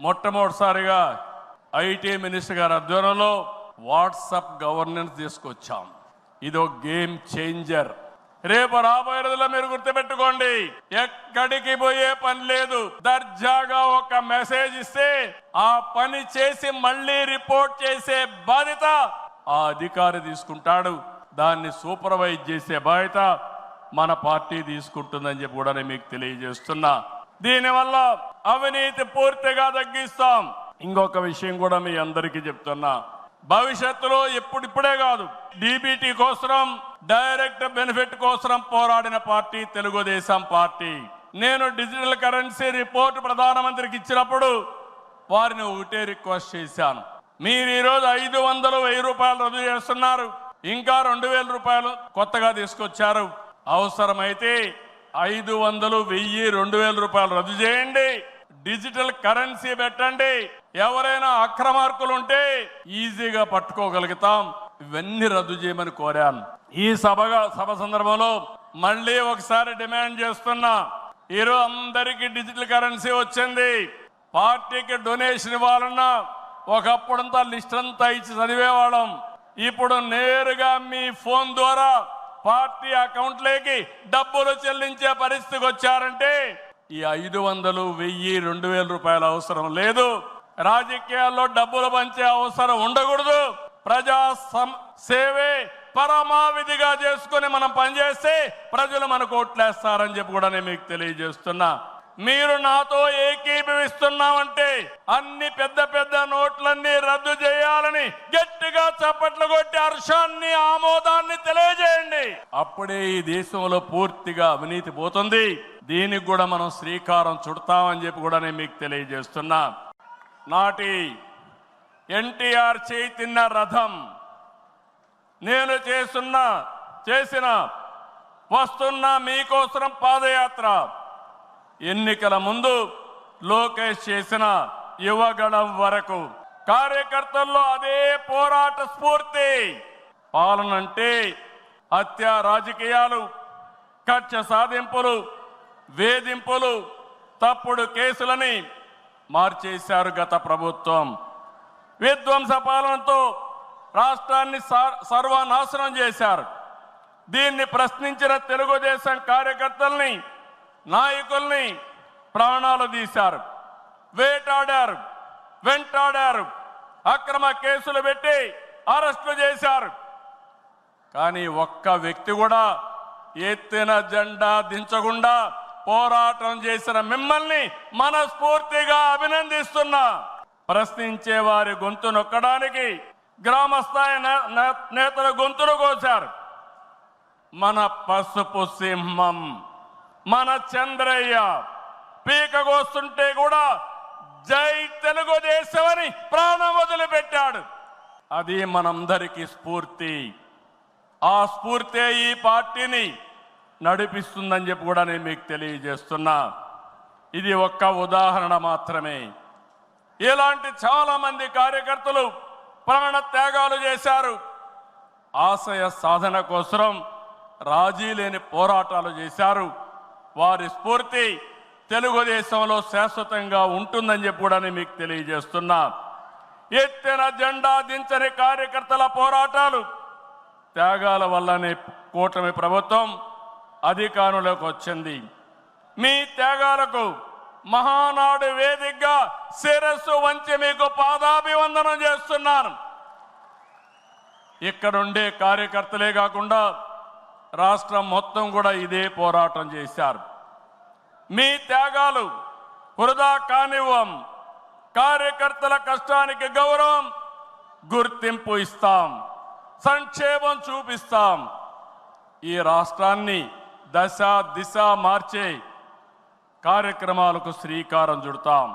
మొట్టమొదటిసారిగా IT minister గారి ఆధ్వర్యంలో వాట్సాప్ గవర్నెన్స్ తీసుకొచ్చాం. ఇదో గేమ్ చేంజర్. రేపు రాబోయే రోజుల్లో మీరు గుర్తుపెట్టుకోండి, ఎక్కడికి పోయే పని లేదు. దర్జాగా ఒక మెసేజ్ ఇస్తే ఆ పని చేసి మళ్ళీ రిపోర్ట్ చేసే బాధ్యత ఆ అధికారి తీసుకుంటాడు. దాన్ని సూపర్వైజ్ చేసే బాధ్యత మన పార్టీ తీసుకుంటుందని చెప్పి కూడా నేను మీకు తెలియజేస్తున్నా. దీనివల్ల అవినీతి పూర్తిగా తగ్గిస్తాం. ఇంకొక విషయం కూడా మీ అందరికీ చెప్తున్నా, భవిష్యత్తులో ఇప్పుడిప్పుడే కాదు, డీబీటీ కోసం, డైరెక్ట్ బెనిఫిట్ కోసం పోరాడిన పార్టీ తెలుగుదేశం పార్టీ. నేను డిజిటల్ కరెన్సీ రిపోర్ట్ ప్రధానమంత్రికి ఇచ్చినప్పుడు వారిని ఒకటే రిక్వెస్ట్ చేశాను, మీరు ఈరోజు 500, 1000 రూపాయలు రద్దు చేస్తున్నారు, ఇంకా 2000 రూపాయలు కొత్తగా తీసుకొచ్చారు. అవసరమైతే 500, 1000, 2000 రూపాయలు రద్దు చేయండి, డిజిటల్ కరెన్సీ పెట్టండి. ఎవరైనా అక్రమార్కులు ఉంటే ఈజీగా పట్టుకోగలుగుతాం. ఇవన్నీ రద్దు చేయమని కోరాను. ఈ సభ సందర్భంలో మళ్ళీ ఒకసారి డిమాండ్ చేస్తున్నా, ఈరోజు అందరికీ డిజిటల్ కరెన్సీ వచ్చింది. పార్టీకి డొనేషన్ ఇవ్వాలన్నా ఒకప్పుడంతా లిస్ట్ అంతా ఇచ్చి చదివేవాళ్ళం. ఇప్పుడు నేరుగా మీ ఫోన్ ద్వారా పార్టీ అకౌంట్లోకి డబ్బులు చెల్లించే పరిస్థితికి వచ్చారంటే ఈ 500, 1000, 2000 రూపాయల అవసరం లేదు. రాజకీయాల్లో డబ్బులు పంచే అవసరం ఉండకూడదు. ప్రజా సేవే పరమావిధిగా చేసుకుని మనం పనిచేస్తే ప్రజలు మనకు ఓట్లేస్తారని చెప్పి కూడా నేను మీకు తెలియజేస్తున్నా. మీరు నాతో ఏకీభవిస్తున్నామంటే అన్ని పెద్ద పెద్ద నోట్లన్నీ రద్దు చేయాలని గట్టిగా చప్పట్లు కొట్టి హర్షాన్ని, ఆమోదాన్ని తెలియజేయండి. అప్పుడే ఈ దేశంలో పూర్తిగా అవినీతి పోతుంది. దీనికి కూడా మనం శ్రీకారం చుడతామని చెప్పి కూడా నేను మీకు తెలియజేస్తున్నా. నాటి ఎన్టీఆర్ చైతన్య రథం నేను చేసిన వస్తున్న మీకోసం పాదయాత్ర, ఎన్నికల ముందు లోకేష్ చేసిన యువగళం వరకు కార్యకర్తల్లో అదే పోరాట స్ఫూర్తి. పాలనంటే హత్య రాజకీయాలు, కక్ష సాధింపులు, వేధింపులు, తప్పుడు కేసులని మార్చేశారు గత ప్రభుత్వం. విధ్వంస పాలనతో రాష్ట్రాన్ని సర్వనాశనం చేశారు. దీన్ని ప్రశ్నించిన తెలుగుదేశం కార్యకర్తల్ని, నాయకుల్ని ప్రాణాలు తీశారు, వేటాడారు, వెంటాడారు, అక్రమ కేసులు పెట్టి అరెస్టులు చేశారు. కానీ ఒక్క వ్యక్తి కూడా ఎత్తిన జెండా దించకుండా పోరాటం చేసిన మిమ్మల్ని మనస్ఫూర్తిగా అభినందిస్తున్నా. ప్రశ్నించే వారి గొంతు నొక్కడానికి గ్రామస్థాయి నేతల గొంతులు కోశారు. మన పసుపు సింహం, మన చంద్రయ్య పీకగోస్తుంటే కూడా జై తెలుగుదేశం అని ప్రాణం వదిలిపెట్టాడు. అది మనందరికీ స్ఫూర్తి. ఆ స్ఫూర్తే ఈ పార్టీని నడిపిస్తుందని చెప్పి కూడా నేను మీకు తెలియజేస్తున్నా. ఇది ఒక్క ఉదాహరణ మాత్రమే. ఇలాంటి చాలా మంది కార్యకర్తలు ప్రాణ త్యాగాలు చేశారు. ఆశయ సాధన కోసం రాజీ లేని పోరాటాలు చేశారు. వారి స్ఫూర్తి తెలుగుదేశంలో శాశ్వతంగా ఉంటుందని చెప్పి కూడా నేను మీకు తెలియజేస్తున్నా. ఎత్తిన జెండా దించని కార్యకర్తల పోరాటాలు, త్యాగాల వల్లనే కూటమి ప్రభుత్వం అధికారంలోకి వచ్చింది. మీ త్యాగాలకు మహానాడు వేదికగా శిరస్సు వంచి మీకు పాదాభివందనం చేస్తున్నాను. ఇక్కడుండే కార్యకర్తలే కాకుండా రాష్ట్రం మొత్తం కూడా ఇదే పోరాటం చేశారు. మీ త్యాగాలు వృధా కానివ్వం. కార్యకర్తల కష్టానికి గౌరవం, గుర్తింపు ఇస్తాం, సంక్షేమం చూపిస్తాం. ఈ రాష్ట్రాన్ని దశ దిశ మార్చే కార్యక్రమాలకు శ్రీకారం చుడతాం.